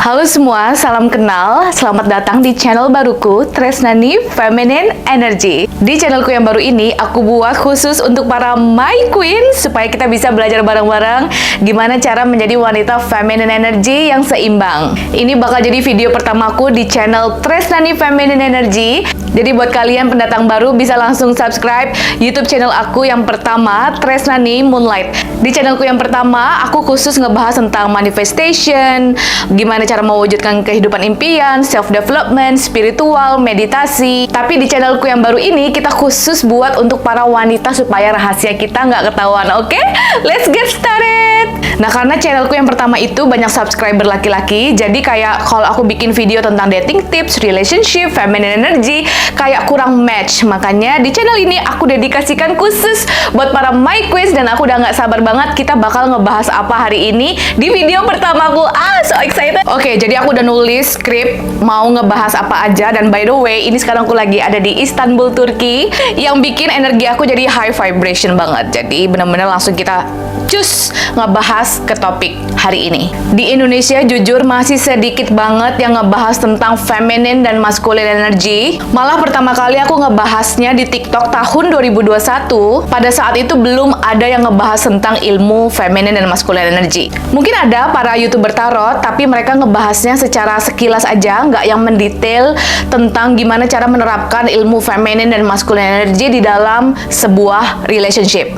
Halo semua, salam kenal. Selamat datang di channel baruku, Tresnani Feminine Energy. Di channelku yang baru ini, aku buat khusus untuk para My Queen supaya kita bisa belajar bareng-bareng gimana cara menjadi wanita feminine energy yang seimbang. Ini bakal jadi video pertamaku di channel Tresnani Feminine Energy. Jadi buat kalian pendatang baru bisa langsung subscribe YouTube channel aku yang pertama, Tresnani Moonlight. Di channelku yang pertama, aku khusus ngebahas tentang manifestation, gimana cara mewujudkan kehidupan impian, self-development, spiritual, meditasi. Tapi di channelku yang baru ini, kita khusus buat untuk para wanita supaya rahasia kita nggak ketahuan, oke? Let's get started! Nah, karena channelku yang pertama itu banyak subscriber laki-laki, jadi kayak kalau aku bikin video tentang dating tips, relationship, feminine energy, kayak kurang match. Makanya di channel ini aku dedikasikan khusus buat para My Queens dan aku udah nggak sabar banget kita bakal ngebahas apa hari ini di video pertamaku. So excited! Oke, jadi aku udah nulis skrip mau ngebahas apa aja, dan by the way, ini sekarang aku lagi ada di Istanbul, Turki, yang bikin energi aku jadi high vibration banget. Jadi bener-bener langsung kita cus ngebahas ke topik hari ini. Di Indonesia jujur masih sedikit banget yang ngebahas tentang feminine dan masculine energy. Malah pertama kali aku ngebahasnya di TikTok tahun 2021. Pada saat itu belum ada yang ngebahas tentang ilmu feminine dan masculine energy. Mungkin ada para YouTuber tarot, tapi mereka ngebahasnya secara sekilas aja, nggak yang mendetail tentang gimana cara menerapkan ilmu feminine dan masculine energy di dalam sebuah relationship.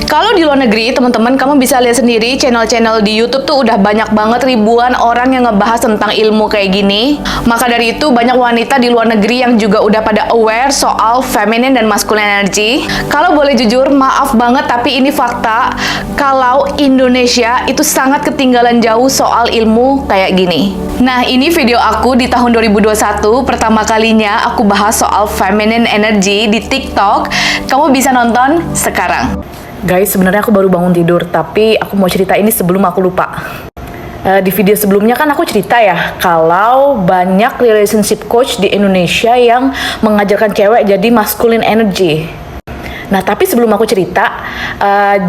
Kalau di luar negeri, teman-teman, kamu bisa lihat sendiri channel-channel di YouTube tuh udah banyak banget ribuan orang yang ngebahas tentang ilmu kayak gini. Maka dari itu banyak wanita di luar negeri yang juga udah pada aware soal feminine dan masculine energy. Kalau boleh jujur, maaf banget tapi ini fakta. Kalau Indonesia itu sangat ketinggalan jauh soal ilmu kayak gini. Nah, ini video aku di tahun 2021. Pertama kalinya aku bahas soal feminine energy di TikTok. Kamu bisa nonton sekarang. Guys, sebenarnya aku baru bangun tidur, tapi aku mau cerita ini sebelum aku lupa. Di video sebelumnya kan aku cerita ya, kalau banyak relationship coach di Indonesia yang mengajarkan cewek jadi masculine energy. Nah, tapi sebelum aku cerita,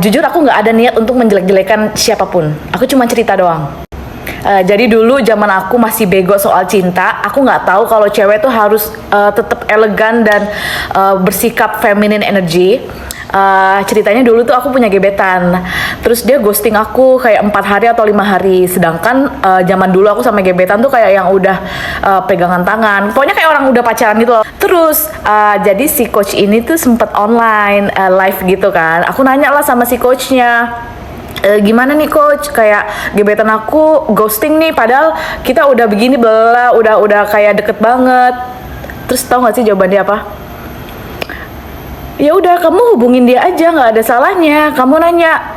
jujur aku nggak ada niat untuk menjelek-jelekan siapapun. Aku cuma cerita doang. Jadi dulu zaman aku masih bego soal cinta, aku nggak tahu kalau cewek tuh harus tetap elegan dan bersikap feminine energy. Ceritanya dulu tuh aku punya gebetan, terus dia ghosting aku kayak 4 hari atau 5 hari. Sedangkan zaman dulu aku sama gebetan tuh kayak yang udah pegangan tangan, pokoknya kayak orang udah pacaran gitu loh. Terus jadi si coach ini tuh sempet online live gitu kan. Aku nanya lah sama si coachnya, gimana nih coach, kayak gebetan aku ghosting nih, padahal kita udah begini bela, udah kayak deket banget. Terus tau gak sih jawaban dia apa? Ya udah, kamu hubungin dia aja, nggak ada salahnya. Kamu nanya,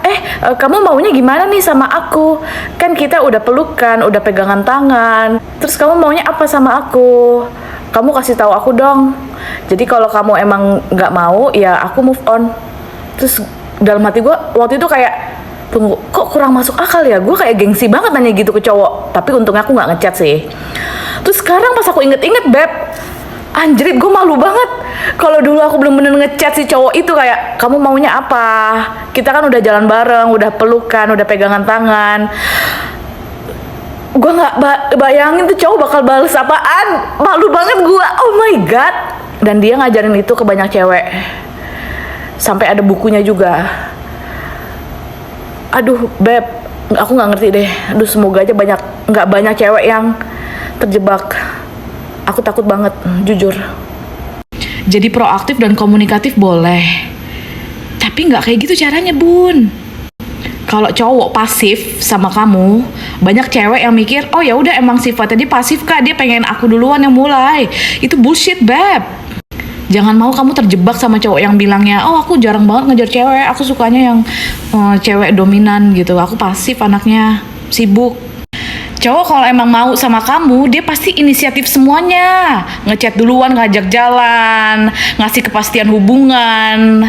kamu maunya gimana nih sama aku? Kan kita udah pelukan, udah pegangan tangan. Terus kamu maunya apa sama aku? Kamu kasih tahu aku dong. Jadi kalau kamu emang nggak mau, ya aku move on. Terus dalam hati gue waktu itu kayak, tunggu, kok kurang masuk akal ya? Gue kayak gengsi banget nanya gitu ke cowok. Tapi untungnya aku nggak ngechat sih. Terus sekarang pas aku inget-inget, Beb, anjrit, gue malu banget. Kalau dulu aku belum bener ngechat si cowok itu kayak, kamu maunya apa? Kita kan udah jalan bareng, udah pelukan, udah pegangan tangan. Gue nggak bayangin tuh cowok bakal bales apaan. Malu banget gue, oh my god. Dan dia ngajarin itu ke banyak cewek. Sampai ada bukunya juga. Aduh, Beb, aku nggak ngerti deh. Aduh, semoga aja nggak banyak cewek yang terjebak. Aku takut banget, jujur. Jadi proaktif dan komunikatif boleh, tapi nggak kayak gitu caranya, Bun. Kalau cowok pasif sama kamu, banyak cewek yang mikir, oh ya udah emang sifatnya dia pasif kak, dia pengen aku duluan yang mulai. Itu bullshit, Beb. Jangan mau kamu terjebak sama cowok yang bilangnya, oh aku jarang banget ngejar cewek, aku sukanya yang cewek dominan gitu, aku pasif anaknya, sibuk. Cowok kalau emang mau sama kamu, dia pasti inisiatif semuanya. Ngechat duluan, ngajak jalan, ngasih kepastian hubungan.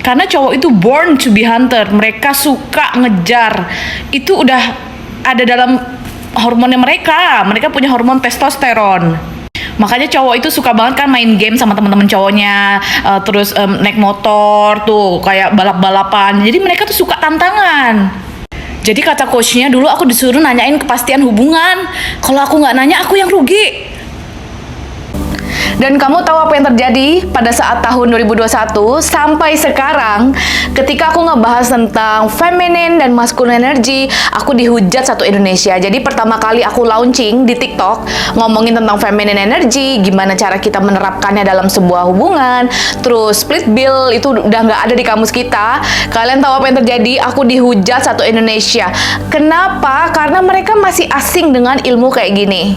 Karena cowok itu born to be hunter. Mereka suka ngejar. Itu udah ada dalam hormonnya mereka. Mereka punya hormon testosteron. Makanya cowok itu suka banget kan main game sama teman-teman cowoknya, terus naik motor tuh kayak balap-balapan. Jadi mereka tuh suka tantangan. Jadi kata coachnya, dulu aku disuruh nanyain kepastian hubungan. Kalau aku nggak nanya, aku yang rugi. Dan kamu tahu apa yang terjadi pada saat tahun 2021 sampai sekarang, ketika aku ngebahas tentang feminine dan masculine energy, aku dihujat satu Indonesia. Jadi pertama kali aku launching di TikTok ngomongin tentang feminine energy, gimana cara kita menerapkannya dalam sebuah hubungan, terus split bill itu udah nggak ada di kamus kita. Kalian tahu apa yang terjadi? Aku dihujat satu Indonesia. Kenapa? Karena mereka masih asing dengan ilmu kayak gini.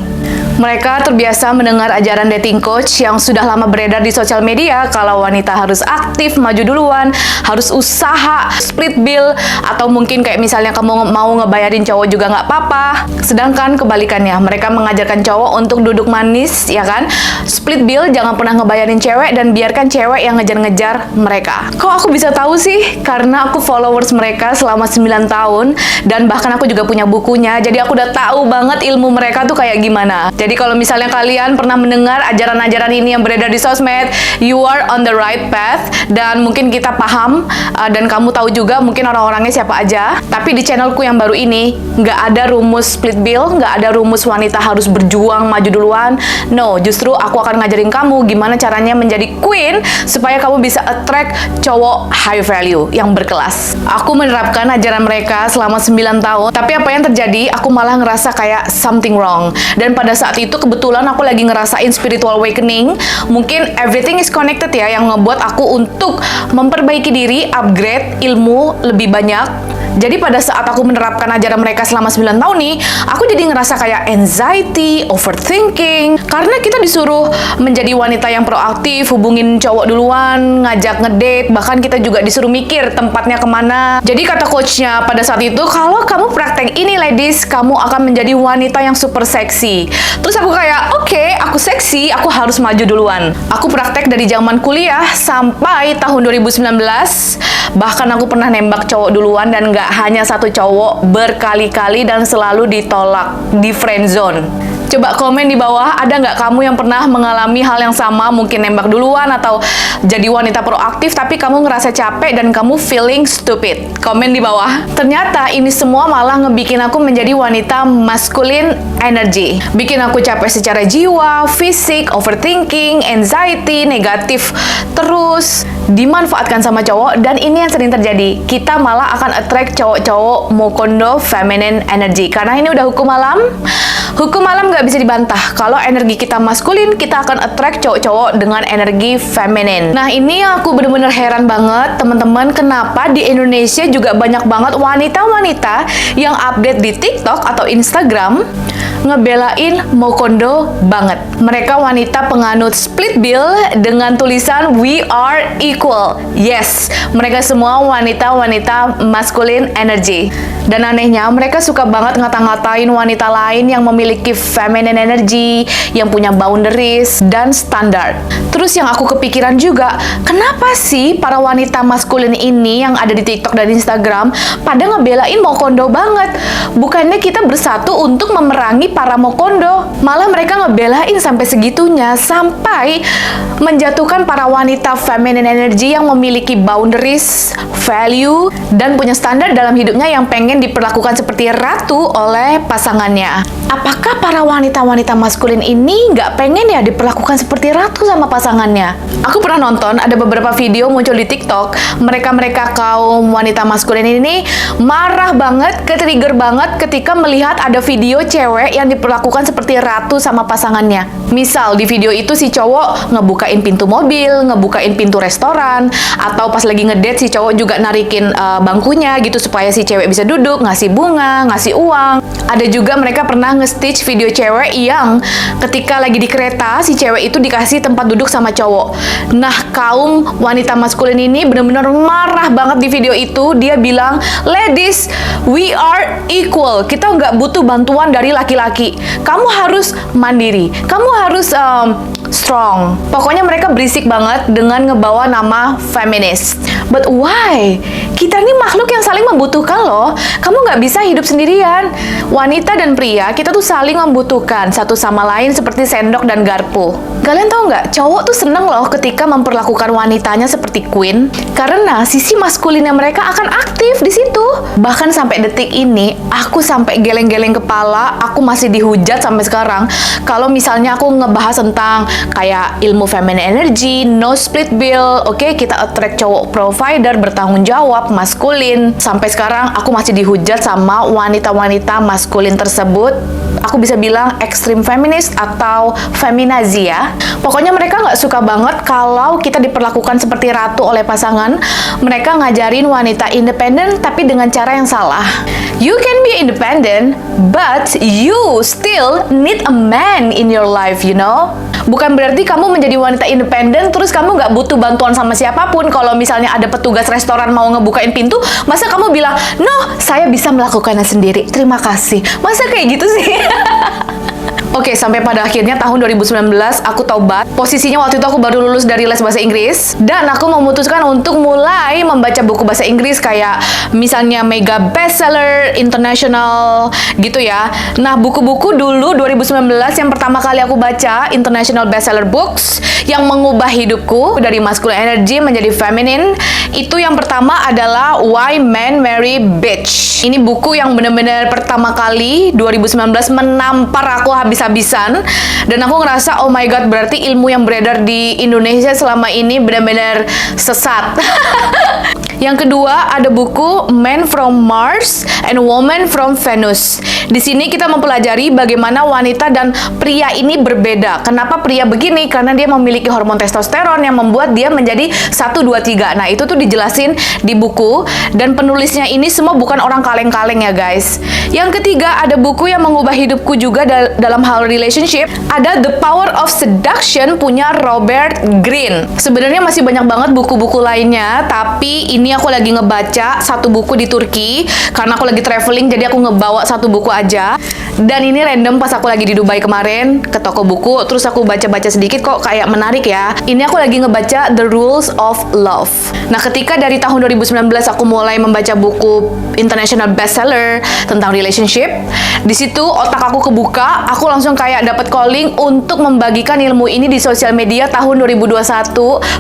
Mereka terbiasa mendengar ajaran dating coach yang sudah lama beredar di sosial media kalau wanita harus aktif, maju duluan, harus usaha, split bill, atau mungkin kayak misalnya kamu mau ngebayarin cowok juga nggak apa-apa. Sedangkan kebalikannya, mereka mengajarkan cowok untuk duduk manis, ya kan? Split bill, jangan pernah ngebayarin cewek dan biarkan cewek yang ngejar-ngejar mereka. Kok aku bisa tahu sih? Karena aku followers mereka selama 9 tahun dan bahkan aku juga punya bukunya, jadi aku udah tahu banget ilmu mereka tuh kayak gimana. Jadi kalau misalnya kalian pernah mendengar ajaran-ajaran ini yang beredar di sosmed, you are on the right path, dan mungkin kita paham, dan kamu tahu juga mungkin orang-orangnya siapa aja. Tapi di channelku yang baru ini, nggak ada rumus split bill, nggak ada rumus wanita harus berjuang maju duluan. No, justru aku akan ngajarin kamu gimana caranya menjadi queen, supaya kamu bisa attract cowok high value, yang berkelas. Aku menerapkan ajaran mereka selama 9 tahun, tapi apa yang terjadi, aku malah ngerasa kayak something wrong. Dan pada saat itu kebetulan aku lagi ngerasain spiritual awakening. Mungkin everything is connected ya, yang ngebuat aku untuk memperbaiki diri, upgrade ilmu lebih banyak. Jadi pada saat aku menerapkan ajaran mereka selama 9 tahun nih, aku jadi ngerasa kayak anxiety, overthinking, karena kita disuruh menjadi wanita yang proaktif, hubungin cowok duluan, ngajak ngedate, bahkan kita juga disuruh mikir tempatnya kemana. Jadi kata coachnya pada saat itu, kalau kamu praktek ini ladies, kamu akan menjadi wanita yang super seksi. Terus aku kayak, oke, aku seksi, aku harus maju duluan. Aku praktek dari zaman kuliah sampai tahun 2019, bahkan aku pernah nembak cowok duluan dan nggak hanya satu cowok, berkali-kali, dan selalu ditolak, di friendzone. Coba komen di bawah, ada nggak kamu yang pernah mengalami hal yang sama, mungkin nembak duluan atau jadi wanita proaktif tapi kamu ngerasa capek dan kamu feeling stupid? Komen di bawah. Ternyata ini semua malah ngebikin aku menjadi wanita masculine energy. Bikin aku capek secara jiwa, fisik, overthinking, anxiety, negatif terus, dimanfaatkan sama cowok, dan ini yang sering terjadi. Kita malah akan attract cowok-cowok mokondo feminine energy. Karena ini udah hukum alam. Hukum alam nggak bisa dibantah. Kalau energi kita maskulin, kita akan attract cowok-cowok dengan energi feminin. Nah, ini yang aku bener-bener heran banget, teman-teman. Kenapa di Indonesia juga banyak banget wanita-wanita yang update di TikTok atau Instagram ngebelain mokondo banget. Mereka wanita penganut split bill dengan tulisan we are equal. Yes, mereka semua wanita-wanita masculine energy. Dan anehnya, mereka suka banget ngata-ngatain wanita lain yang memiliki feminine energy, yang punya boundaries dan standar. Terus yang aku kepikiran juga, kenapa sih para wanita maskulin ini yang ada di TikTok dan Instagram pada ngebelain mokondo banget? Bukannya kita bersatu untuk memerangi para mokondo, malah mereka ngebelain sampai segitunya, sampai menjatuhkan para wanita feminine energy yang memiliki boundaries, value, dan punya standar dalam hidupnya, yang pengen diperlakukan seperti ratu oleh pasangannya. Apakah para wanita-wanita maskulin ini nggak pengen ya diperlakukan seperti ratu sama pasangannya? Aku pernah nonton ada beberapa video muncul di TikTok, mereka kaum wanita maskulin ini marah banget, ke-trigger banget ketika melihat ada video cewek yang diperlakukan seperti ratu sama pasangannya. Misal di video itu si cowok ngebukain pintu mobil, ngebukain pintu restoran, atau pas lagi ngedate si cowok juga narikin bangkunya gitu supaya si cewek bisa duduk, ngasih bunga, ngasih uang. Ada juga mereka pernah nge-stitch video cewek yang ketika lagi di kereta, si cewek itu dikasih tempat duduk sama cowok. Nah, kaum wanita maskulin ini benar-benar marah banget di video itu. Dia bilang, ladies, we are equal. Kita nggak butuh bantuan dari laki-laki. Kamu harus mandiri. Kamu harus strong. Pokoknya mereka berisik banget dengan ngebawa nama feminis. But why? Kita ini makhluk yang saling membutuhkan loh. Kamu nggak bisa hidup sendirian. Wanita dan pria, kita tuh saling membutuhkan satu sama lain seperti sendok dan garpu. Kalian tahu nggak? Cowok tuh seneng loh ketika memperlakukan wanitanya seperti queen. Karena sisi maskulinnya mereka akan aktif di situ. Bahkan sampai detik ini, aku sampai geleng-geleng kepala, aku masih dihujat sampai sekarang. Kalau misalnya aku ngebahas tentang kayak ilmu feminine energy, no split bill, oke, kita attract cowok provider, bertanggung jawab, maskulin. Sampai sekarang aku masih dihujat sama wanita-wanita maskulin tersebut. Aku bisa bilang ekstrim feminis atau feminazi ya. Pokoknya mereka nggak suka banget kalau kita diperlakukan seperti ratu oleh pasangan. Mereka ngajarin wanita independen tapi dengan cara yang salah. You can be independent, but you still need a man in your life, you know? Bukan berarti kamu menjadi wanita independen terus kamu nggak butuh bantuan sama siapapun. Kalau misalnya ada petugas restoran mau ngebukain pintu, masa kamu bilang, "No, saya bisa melakukannya sendiri. Terima kasih." Masa kayak gitu sih? Oke, sampai pada akhirnya tahun 2019 aku taubat. Posisinya waktu itu aku baru lulus dari les bahasa Inggris dan aku memutuskan untuk mulai membaca buku bahasa Inggris kayak misalnya mega bestseller international gitu ya. Nah, buku-buku dulu 2019 yang pertama kali aku baca international bestseller books yang mengubah hidupku dari masculine energy menjadi feminine. Itu yang pertama adalah Why Men Marry Bitch. Ini buku yang benar-benar pertama kali 2019 menampar aku habis-habisan dan aku ngerasa oh my god, berarti ilmu yang beredar di Indonesia selama ini benar-benar sesat. Yang kedua ada buku Men from Mars and Woman from Venus. Di sini kita mempelajari bagaimana wanita dan pria ini berbeda. Kenapa pria begini? Karena dia memiliki hormon testosteron yang membuat dia menjadi 1, 2, 3. Nah, itu tuh dijelasin di buku dan penulisnya ini semua bukan orang kaleng-kaleng ya guys. Yang ketiga ada buku yang mengubah hidupku juga dalam hal relationship. Ada The Power of Seduction punya Robert Greene. Sebenarnya masih banyak banget buku-buku lainnya, tapi ini aku lagi ngebaca satu buku di Turki karena aku lagi traveling, jadi aku ngebawa satu buku aja. Dan ini random pas aku lagi di Dubai kemarin ke toko buku, terus aku baca-baca sedikit kok kayak menarik ya. Ini aku lagi ngebaca The Rules of Love. Nah, ketika dari tahun 2019 aku mulai membaca buku international bestseller tentang relationship, di situ otak aku kebuka, aku langsung kayak dapat calling untuk membagikan ilmu ini di sosial media tahun 2021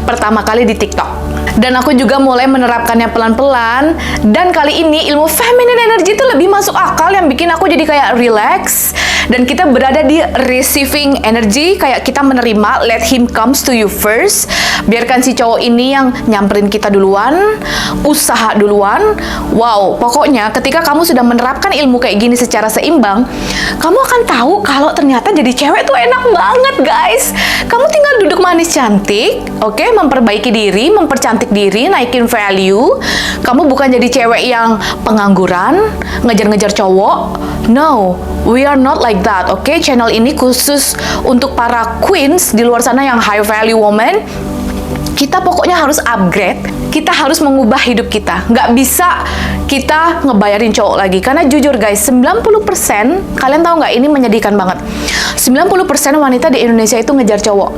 pertama kali di TikTok. Dan aku juga mulai menerapkannya pelan-pelan. Dan kali ini ilmu feminine energy itu lebih masuk akal, yang bikin aku jadi kayak relax. Dan kita berada di receiving energy, kayak kita menerima, let him comes to you first. Biarkan si cowok ini yang nyamperin kita duluan, usaha duluan. Wow, pokoknya ketika kamu sudah menerapkan ilmu kayak gini secara seimbang, kamu akan tahu kalau ternyata jadi cewek tuh enak banget guys. Kamu tinggal duduk manis cantik, oke, memperbaiki diri, mempercantik diri, naikin value. Kamu bukan jadi cewek yang pengangguran, ngejar-ngejar cowok. No, we are not like that, oke? Channel ini khusus untuk para queens di luar sana yang high value woman. Kita pokoknya harus upgrade, kita harus mengubah hidup kita. Nggak bisa kita ngebayarin cowok lagi. Karena jujur guys, 90%, kalian tahu nggak, ini menyedihkan banget. 90% wanita di Indonesia itu ngejar cowok.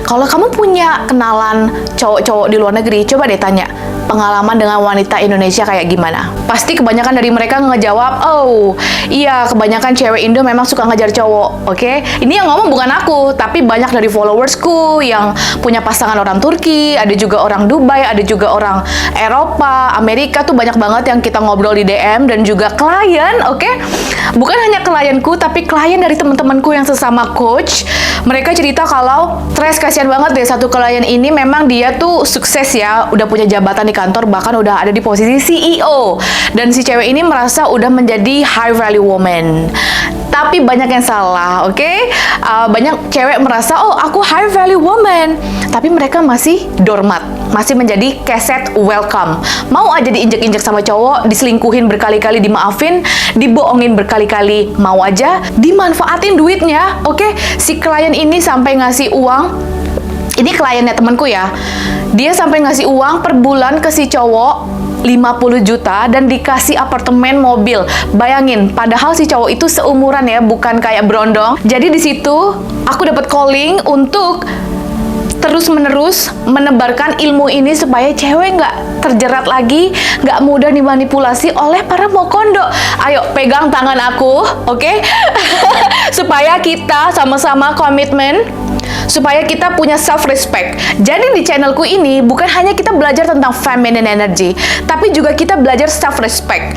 Kalau kamu punya kenalan cowok-cowok di luar negeri, coba deh tanya, pengalaman dengan wanita Indonesia kayak gimana? Pasti kebanyakan dari mereka ngejawab, oh iya, kebanyakan cewek Indo memang suka ngejar cowok, oke? Ini yang ngomong bukan aku, tapi banyak dari followersku yang punya pasangan orang Turki, ada juga orang Dubai, ada juga orang Eropa, Amerika, tuh banyak banget yang kita ngobrol di DM, dan juga klien, oke? Bukan hanya klienku, tapi klien dari teman-temanku yang sesama coach. Mereka cerita kalau, Tres, kasihan banget deh, satu klien ini memang dia tuh sukses ya, udah punya jabatan di kantor, bahkan udah ada di posisi CEO. Dan si cewek ini merasa udah menjadi high value woman. Tapi banyak yang salah, oke? Banyak cewek merasa, oh aku high value woman, tapi mereka masih doormat, masih menjadi keset welcome. Mau aja diinjek-injek sama cowok, diselingkuhin berkali-kali, dimaafin, dibohongin berkali-kali, mau aja dimanfaatin duitnya, oke? Si klien ini sampai ngasih uang, ini kliennya temanku ya, dia sampai ngasih uang per bulan ke si cowok 50 juta dan dikasih apartemen, mobil. Bayangin, padahal si cowok itu seumuran ya, bukan kayak berondong. Jadi di situ aku dapat calling untuk terus-menerus menebarkan ilmu ini supaya cewek nggak terjerat lagi, nggak mudah dimanipulasi oleh para mokondo. Ayo pegang tangan aku, oke? Supaya kita sama-sama komitmen, supaya kita punya self-respect. Jadi di channelku ini bukan hanya kita belajar tentang feminine energy, tapi juga kita belajar self-respect.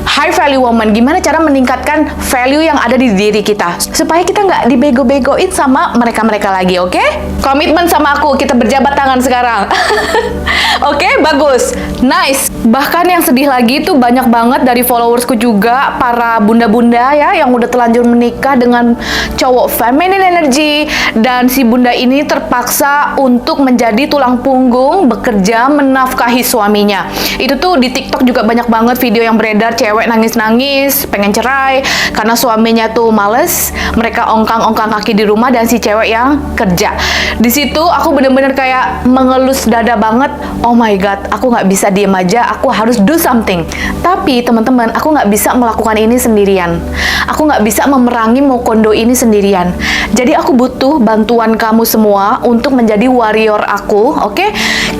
High value woman, gimana cara meningkatkan value yang ada di diri kita, supaya kita nggak dibego-begoin sama mereka-mereka lagi, oke? Komitmen sama aku, kita berjabat tangan sekarang. Oke, bagus. Nice. Bahkan yang sedih lagi tuh banyak banget dari followersku juga, para bunda-bunda ya, yang udah telanjur menikah dengan cowok feminine energy, dan si bunda ini terpaksa untuk menjadi tulang punggung, bekerja menafkahi suaminya. Itu tuh di TikTok juga banyak banget video yang beredar, cewek nangis-nangis, pengen cerai, karena suaminya tuh males, mereka ongkang-ongkang kaki di rumah, dan si cewek yang kerja. Di situ aku bener-bener kayak mengelus dada banget, oh my god, aku nggak bisa diem aja, aku harus do something. Tapi teman-teman, aku nggak bisa melakukan ini sendirian. Aku nggak bisa memerangi mokondo ini sendirian. Jadi aku butuh bantuan kamu semua untuk menjadi warrior aku, oke?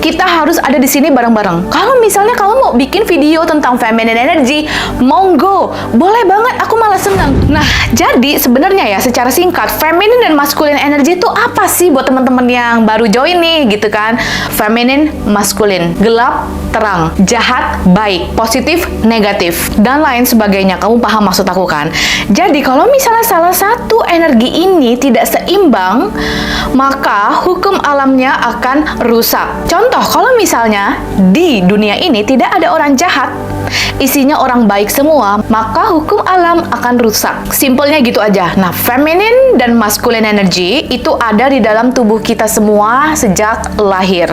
Kita harus ada di sini bareng-bareng. Kalau misalnya kamu mau bikin video tentang feminine energy, monggo, boleh banget, aku malah senang. Nah, jadi sebenarnya ya secara singkat, feminine dan masculine energy itu apa sih buat teman-teman yang baru join nih, gitu kan? Feminine, masculine, gelap, terang, jahat, baik, positif, negatif, dan lain sebagainya. Kamu paham maksud aku kan? Jadi kalau misalnya salah satu energi ini tidak seimbang, maka hukum alamnya akan rusak. Contoh, kalau misalnya di dunia ini tidak ada orang jahat, isinya orang baik semua, maka hukum alam akan rusak. Simpelnya gitu aja. Nah, feminine dan masculine energy itu ada di dalam tubuh kita semua sejak lahir.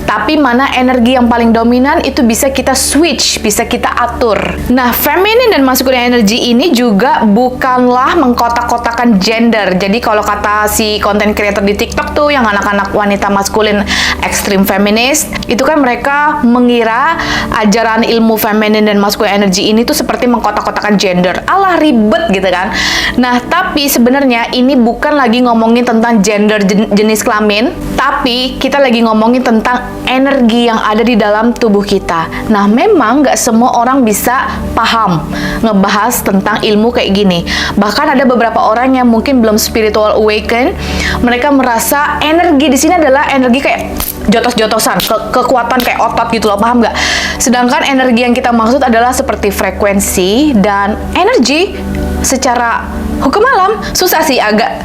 Tapi mana energi yang paling dominan itu bisa kita switch, bisa kita atur. Nah, feminine dan masculine energy ini juga bukanlah mengkotak-kotakan gender. Jadi kalau kata si content creator di TikTok tuh yang anak-anak wanita maskulin ekstrim feminis, itu kan mereka mengira ajaran ilmu feminine dan masculine energy ini tuh seperti mengkotak-kotakan gender. Alah, ribet gitu kan. Nah, tapi sebenarnya ini bukan lagi ngomongin tentang gender, jenis kelamin, tapi kita lagi ngomongin tentang energi yang ada di dalam tubuh kita. Nah, memang nggak semua orang bisa paham ngebahas tentang ilmu kayak gini. Bahkan ada beberapa orang yang mungkin belum spiritual awaken, mereka merasa energi di sini adalah energi kayak jotos-jotosan, kekuatan kayak otot gitu loh, paham nggak? Sedangkan energi yang kita maksud adalah seperti frekuensi dan energi secara hukum alam. Agak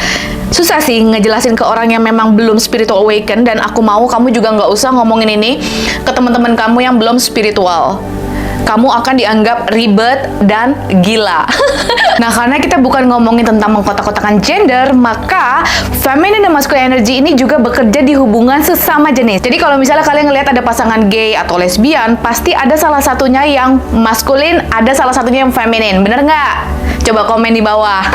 susah sih ngejelasin ke orang yang memang belum spiritual awaken, dan aku mau kamu juga nggak usah ngomongin ini ke teman-teman kamu yang belum spiritual. Kamu akan dianggap ribet dan gila. Nah, karena kita bukan ngomongin tentang mengkotak-kotakan gender, maka feminine dan masculine energy ini juga bekerja di hubungan sesama jenis. Jadi kalau misalnya kalian ngelihat ada pasangan gay atau lesbian, pasti ada salah satunya yang maskulin, ada salah satunya yang feminin. Bener nggak? Coba komen di bawah.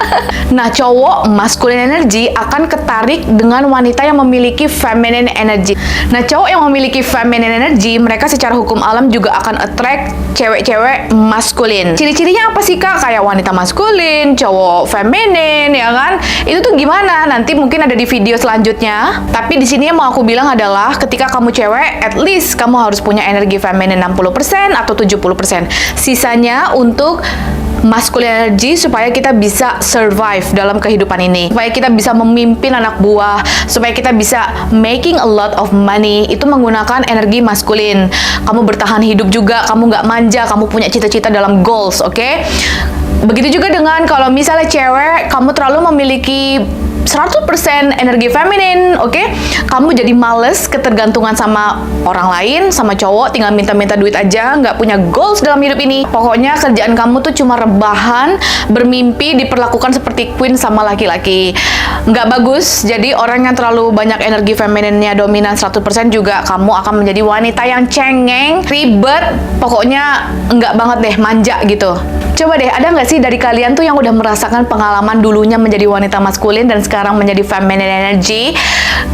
Nah, cowok masculine energy akan ketarik dengan wanita yang memiliki feminine energy. Nah, cowok yang memiliki feminine energy, mereka secara hukum alam juga akan attract cewek-cewek maskulin. Ciri-cirinya apa sih, Kak? Kayak wanita maskulin, cowok feminin, ya kan? Itu tuh gimana? Nanti mungkin ada di video selanjutnya. Tapi di sini yang mau aku bilang adalah ketika kamu cewek, at least kamu harus punya energi feminin 60% atau 70%. Sisanya untuk masculine energy supaya kita bisa survive dalam kehidupan ini, supaya kita bisa memimpin anak buah, supaya kita bisa making a lot of money. Itu menggunakan energi maskulin. Kamu bertahan hidup juga, kamu nggak manja, kamu punya cita-cita dalam goals, oke? Begitu juga dengan kalau misalnya cewek, kamu terlalu memiliki 100% energi feminin, oke? Kamu jadi males, ketergantungan sama orang lain, sama cowok, tinggal minta-minta duit aja, nggak punya goals dalam hidup ini. Pokoknya kerjaan kamu tuh cuma rebahan, bermimpi, diperlakukan seperti queen sama laki-laki. Nggak bagus. Jadi orang yang terlalu banyak energi femininnya dominan 100% juga kamu akan menjadi wanita yang cengeng, ribet, pokoknya nggak banget deh, manja gitu. Coba deh, ada nggak sih dari kalian tuh yang udah merasakan pengalaman dulunya menjadi wanita maskulin dan sekarang sekarang menjadi feminine energy?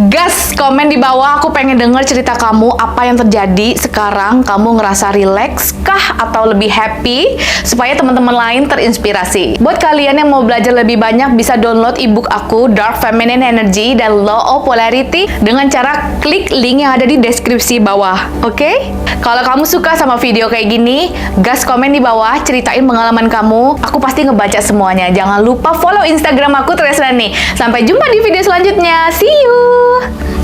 Gas komen di bawah, aku pengen denger cerita kamu, apa yang terjadi sekarang, kamu ngerasa relax kah atau lebih happy, supaya teman-teman lain terinspirasi. Buat kalian yang mau belajar lebih banyak, bisa download ebook aku Dark Feminine Energy dan Law of Polarity dengan cara klik link yang ada di deskripsi bawah. Oke? Kalau kamu suka sama video kayak gini, gas komen di bawah, ceritain pengalaman kamu, aku pasti ngebaca semuanya. Jangan lupa follow Instagram aku Tresnani. Sampai jumpa di video selanjutnya. See you!